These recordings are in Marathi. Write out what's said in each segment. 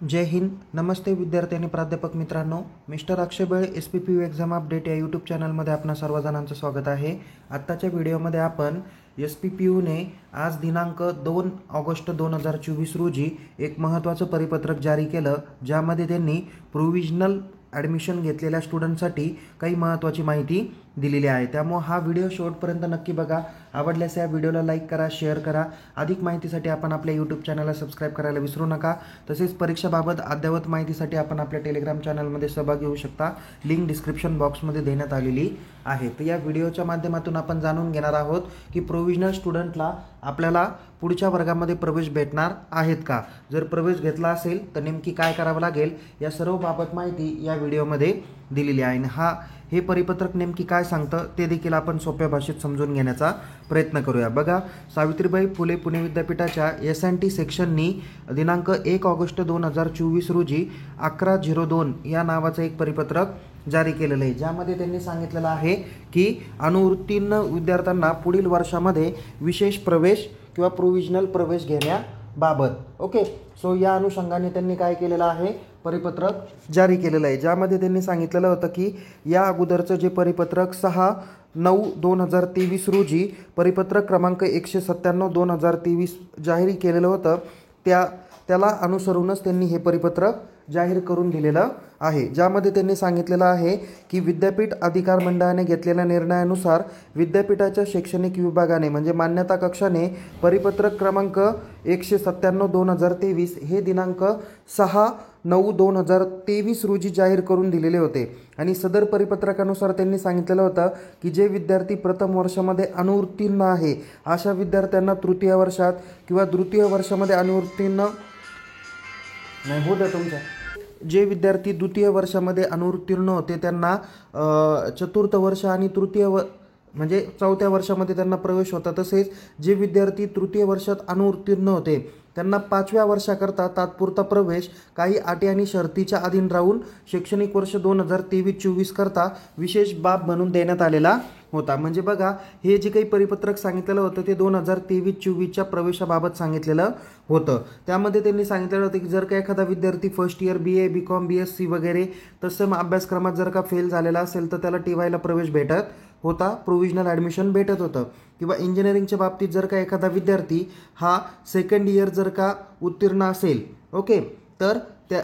जय हिंद. नमस्ते विद्यार्थी आणि प्राध्यापक मित्रांनो. मिस्टर अक्षय बळे SPPU एक्झाम अपडेट या यूट्यूब चॅनलमध्ये आपणा सर्वजणांचं स्वागत आहे. आत्ताच्या व्हिडिओमध्ये आपण SPPUने आज दिनांक 2 ऑगस्ट 2024 रोजी एक महत्त्वाचं परिपत्रक जारी केलं, ज्यामध्ये त्यांनी प्रोविजनल ॲडमिशन घेतलेल्या स्टुडंटसाठी काही महत्त्वाची माहिती दिलेली आहे. त्यामुळे हा व्हिडिओ शेवटपर्यंत नक्की बघा. आवडल्यास या व्हिडिओला लाईक करा, शेअर करा. अधिक माहितीसाठी आपण आपल्या यूट्यूब चॅनलला सबस्क्राईब करायला विसरू नका. तसेच परीक्षाबाबत अद्ययावत माहितीसाठी आपण आपल्या टेलिग्राम चॅनलमध्ये सहभागी होऊ शकता. लिंक डिस्क्रिप्शन बॉक्समध्ये देण्यात आलेली आहे. तर या व्हिडिओच्या माध्यमातून आपण जाणून घेणार आहोत की प्रोविजनल स्टुडंटला आपल्याला पुढच्या वर्गामध्ये प्रवेश भेटणार आहेत का. जर प्रवेश घेतला असेल तर नेमकी काय करावं लागेल, या सर्व बाबत माहिती या व्हिडिओमध्ये दिलेली आहे. हे परिपत्रक नेमकी काय सांगतं ते देखील आपण सोप्या भाषेत समजून घेण्याचा प्रयत्न करूया. बघा, सावित्रीबाई फुले पुणे विद्यापीठाच्या S&T सेक्शननी दिनांक 1 ऑगस्ट 2024 रोजी 1102 या नावाचं एक परिपत्रक जारी केलेलं आहे, ज्यामध्ये त्यांनी सांगितलेलं आहे की अनुत्तीर्ण विद्यार्थ्यांना पुढील वर्षामध्ये विशेष प्रवेश किंवा प्रोविजनल प्रवेश घेण्याबाबत. ओके, सो या अनुषंगाने त्यांनी काय केलेलं आहे, परिपत्रक जारी केलेलं आहे, ज्यामध्ये त्यांनी सांगितलेलं होतं की या अगोदरचं जे परिपत्रक 6/9/2023 रोजी परिपत्रक क्रमांक 197/2023 जाहीर केलेलं होतं, त्याला अनुसरूनच त्यांनी हे परिपत्रक जाहीर करून दिलेलं आहे, ज्यामध्ये त्यांनी सांगितलेलं आहे की विद्यापीठ अधिकार मंडळाने घेतलेल्या निर्णयानुसार विद्यापीठाच्या शैक्षणिक विभागाने म्हणजे मान्यता कक्षाने परिपत्रक क्रमांक 197/2023 हे दिनांक 6/9/2023 रोजी जाहीर करून दिलेले होते. आणि सदर परिपत्रकानुसार त्यांनी सांगितलेलं होतं की जे विद्यार्थी प्रथम वर्षामध्ये अनुत्तीर्ण आहे अशा विद्यार्थ्यांना तृतीय वर्षात किंवा द्वितीय वर्षामध्ये अनुत्तीर्ण नाही होत आहे तुमच्या जे विद्यार्थी द्वितीय वर्षामध्ये अनुत्तीर्ण होते त्यांना चतुर्थ वर्ष आणि म्हणजे चौथ्या वर्षामध्ये त्यांना प्रवेश होता. तसेच जे विद्यार्थी तृतीय वर्षात अनुत्तीर्ण होते त्यांना 5व्या वर्षाकरता तात्पुरता प्रवेश काही अटी आणि शर्तीच्या अधीन राहून शैक्षणिक वर्ष 2023-24 करता विशेष बाब म्हणून देण्यात आलेला होता. म्हणजे बघा, हे जे काही परिपत्रक सांगितलेलं होतं ते 2023-24च्या प्रवेशाबाबत सांगितलेलं होतं. त्यामध्ये त्यांनी सांगितलेलं होतं की जर का एखादा विद्यार्थी first year BA BCom BSc वगैरे तसं अभ्यासक्रमात जर का फेल झालेला असेल तर त्याला TYला प्रवेश भेटत होता, प्रोविजनल ॲडमिशन भेटत होतं. किंवा इंजिनिअरिंगच्या बाबतीत जर का एखादा विद्यार्थी हा सेकंड इयर जर का उत्तीर्ण असेल, ओके, तर त्या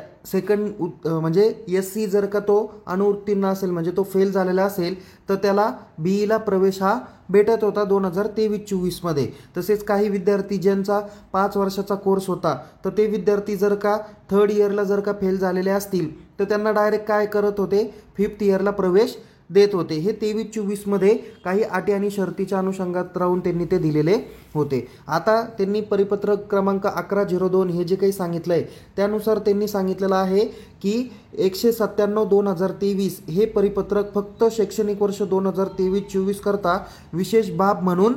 म्हणजे SC जर का तो अनुत्तीर्ण असेल म्हणजे तो फेल झालेला असेल तर त्याला BEला प्रवेश हा भेटत होता 2023-24 मध्ये. तसेच काही विद्यार्थी ज्यांचा 5 वर्षाचा कोर्स होता तर ते विद्यार्थी जर का थर्ड इयरला जर का फेल झालेले असतील तर त्यांना डायरेक्ट काय करत होते, 5th इयरला प्रवेश देत होते. हे 23-24 मध्ये काही अटी आणि शर्तीच्या अनुषंगात राहून त्यांनी ते दिलेले होते. आता त्यांनी परिपत्रक क्रमांक 1102 हे जे काही सांगितलंय त्यानुसार त्यांनी सांगितलेलं आहे की 197/2023 हे परिपत्रक फक्त शैक्षणिक वर्ष 2023-24 करता विशेष बाब म्हणून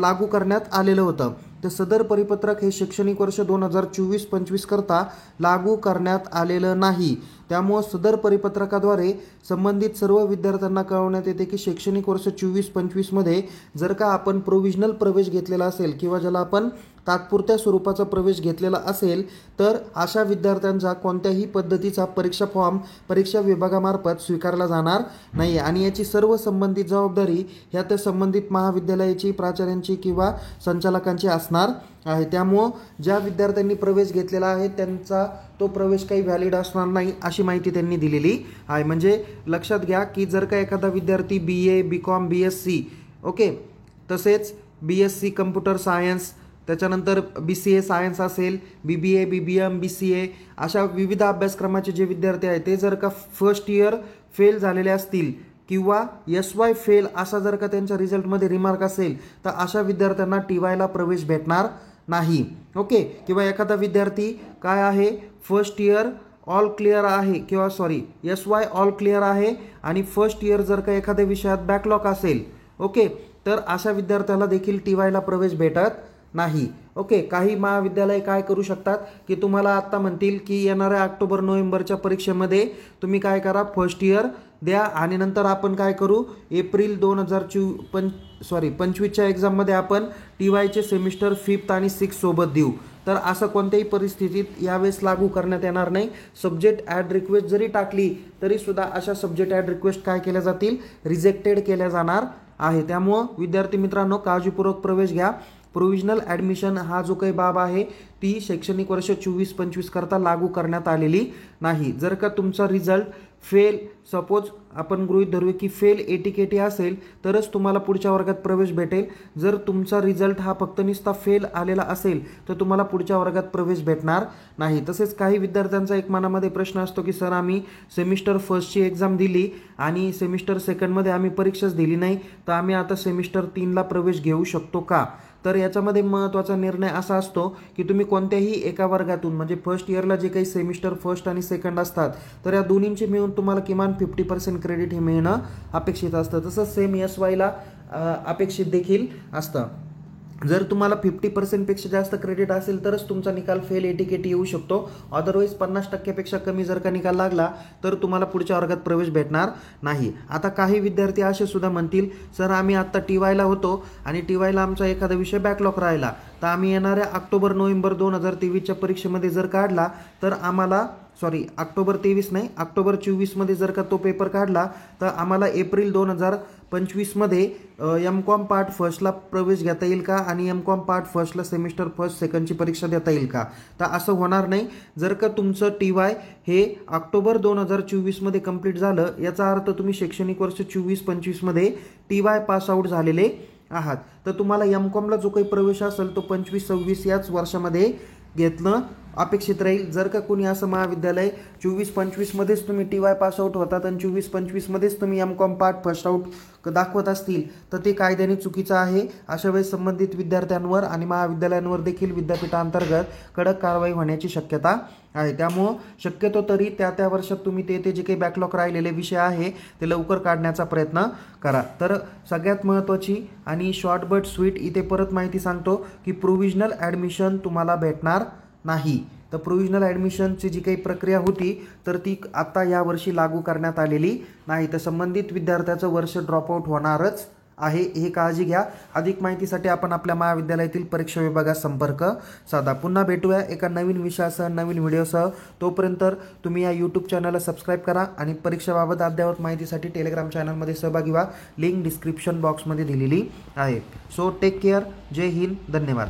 लागू करण्यात आलेलं होतं. तर सदर परिपत्रक हे शैक्षणिक वर्ष 2024-25 करता लागू करण्यात आलेलं नाही. त्यामुळं सदर परिपत्रकाद्वारे संबंधित सर्व विद्यार्थ्यांना कळवण्यात येते की शैक्षणिक वर्ष 24-25 मध्ये जर का आपण प्रोविजनल प्रवेश घेतलेला असेल किंवा ज्याला आपण तात्पुरत्या स्वरूपाचा प्रवेश घेतलेला असेल तर अशा विद्यार्थ्यांचा कोणत्याही पद्धतीचा परीक्षा फॉर्म परीक्षा विभागामार्फत स्वीकारला जाणार नाही. आणि याची सर्व संबंधित जबाबदारी ह्या त्या संबंधित महाविद्यालयाची, प्राचार्यांची किंवा संचालकांची असणार आहे. त्यामुळं ज्या विद्यार्थ्यांनी प्रवेश घेतलेला आहे त्यांचा तो प्रवेश काही व्हॅलिड असणार नाही अशी माहिती त्यांनी दिलेली आहे. म्हणजे लक्षात घ्या की जर का एखादा विद्यार्थी BA BCom BSc, ओके, तसेच BSc कम्प्युटर सायन्स, त्याच्यानंतर BCA सायन्स असेल, BBA BBM BCA अशा विविध अभ्यासक्रमाचे जे विद्यार्थी आहेत ते जर का फर्स्ट इयर फेल झालेले असतील किंवा SY फेल असा जर का त्यांच्या रिझल्टमध्ये रिमार्क असेल तर अशा विद्यार्थ्यांना TYला प्रवेश भेटणार नाही. ओके, किंवा एखादा विद्यार्थी काय आहे, फर्स्ट इयर ऑल क्लिअर आहे किंवा SY ऑल क्लिअर आहे आणि फर्स्ट इयर जर का एखाद्या विषयात बॅकलॉग असेल, ओके, तर अशा विद्यार्थ्याला देखील TYला प्रवेश भेटत नाही. ओके, काही महाविद्यालय काय करू शकतात की तुम्हाला आत्ता म्हणतील की येणाऱ्या ऑक्टोबर-नोव्हेंबरच्या परीक्षेमध्ये तुम्ही काय करा, फर्स्ट इयर द्या आणि नंतर आपण काय करू, एप्रिल 2025च्या एक्झाममध्ये आपण TYचे सेमिस्टर 5th आणि 6th सोबत देऊ. तर असं कोणत्याही परिस्थितीत यावेळेस लागू करण्यात येणार नाही. सब्जेक्ट ॲड रिक्वेस्ट जरी टाकली तरीसुद्धा अशा सब्जेक्ट ॲड रिक्वेस्ट काय केल्या जातील, रिजेक्टेड केल्या जाणार आहे. त्यामुळं विद्यार्थी मित्रांनो काळजीपूर्वक प्रवेश घ्या. प्रोव्हिजनल ॲडमिशन हा जो काही बाब आहे ती शैक्षणिक वर्ष 24-25 करता लागू करण्यात आलेली नाही. जर का तुमचा रिझल्ट फेल, सपोज आपण गृहीत धरूया की फेल ATKT असेल तरच तुम्हाला पुढच्या वर्गात प्रवेश भेटेल. जर तुमचा रिझल्ट हा फक्त नुसता फेल आलेला असेल तर तुम्हाला पुढच्या वर्गात प्रवेश भेटणार नाही. तसेच काही विद्यार्थ्यांचा एक मनामध्ये प्रश्न असतो की सर आम्ही सेमिस्टर फर्स्टची एक्झाम दिली आणि सेमिस्टर सेकंडमध्ये आम्ही परीक्षाच दिली नाही, तर आम्ही आता सेमिस्टर 3ला प्रवेश घेऊ शकतो का? तर याच्यामध्ये महत्त्वाचा निर्णय असा असतो की तुम्ही कोणत्याही एका वर्गातून म्हणजे फर्स्ट इयरला जे काही सेमिस्टर फर्स्ट आणि सेकंड असतात तर या दोन्हींचे मिळून तुम्हाला किमान 50% क्रेडिट हे मिळणं अपेक्षित असतं. तसंच सेम SYला अपेक्षित देखील असतं. जर तुम्हाला 50% जास्त क्रेडिट असेल तरच तुमचा निकाल फेल ATKT येऊ शकतो. अदरवाईज 50% कमी जर का निकाल लागला तर तुम्हाला पुढच्या वर्गात प्रवेश भेटणार नाही. आता काही विद्यार्थी असे सुद्धा म्हणतील सर आम्ही आत्ता TYला होतो आणि TYला आमचा एखादा विषय बॅकलॉग राहिला, तर आम्ही येणाऱ्या ऑक्टोबर-नोव्हेंबर 2023च्या परीक्षेमध्ये जर काढला तर आम्हाला ऑक्टोबर 23 नाही, ऑक्टोबर 24मध्ये जर का तो पेपर काढला तर आम्हाला एप्रिल 2025मध्ये M.Com पार्ट फर्स्टला प्रवेश घेता येईल का आणि M.Com पार्ट फर्स्टला सेमिस्टर फर्स्ट सेकंडची परीक्षा देता येईल का? तर असं होणार नाही. जर का तुमचं TY हे ऑक्टोबर 2024मध्ये कंप्लीट झालं याचा अर्थ तुम्ही शैक्षणिक वर्ष 24-25मध्ये TY पास आऊट झालेले आहात, तर तुम्हाला M.Comला जो काही प्रवेश असेल तो 25-26 याच वर्षामध्ये घेतलं अपेक्षित राहील. जर का कोणी असं महाविद्यालय 24-25मध्येच तुम्ही TY पास आऊट होतात आणि 24-25मध्येच तुम्ही M.Com पार्ट फर्स्ट आऊट दाखवत असतील तर ते कायद्याने चुकीचं आहे. अशा वेळेस संबंधित विद्यार्थ्यांवर आणि महाविद्यालयांवर देखील विद्यापीठांतर्गत कडक कारवाई होण्याची शक्यता आहे. त्यामुळं शक्यतो तरी त्या वर्षात तुम्ही ते जे काही बॅकलॉग राहिलेले विषय आहे ते लवकर काढण्याचा प्रयत्न करा. तर सगळ्यात महत्त्वाची आणि शॉर्ट बट स्वीट इथे परत माहिती सांगतो की प्रोव्हिजनल ॲडमिशन तुम्हाला भेटणार नाही. तर प्रोव्हिजनल ॲडमिशनची जी काही प्रक्रिया होती तर ती आता यावर्षी लागू करण्यात आलेली नाही. तर संबंधित विद्यार्थ्याचं वर्ष ड्रॉपआउट होणारच आहे, हे काळजी घ्या. अधिक माहितीसाठी आपण आपल्या महाविद्यालयातील परीक्षा विभागात संपर्क साधा. पुन्हा भेटूया एका नवीन विषयासह, नवीन व्हिडिओसह. तोपर्यंत तुम्ही या यूट्यूब चॅनलला सबस्क्राईब करा आणि परीक्षेबाबत अद्ययावत माहितीसाठी टेलिग्राम चॅनलमध्ये सहभागी व्हा. लिंक डिस्क्रिप्शन बॉक्समध्ये दिलेली आहे. So take care. जय हिंद. धन्यवाद.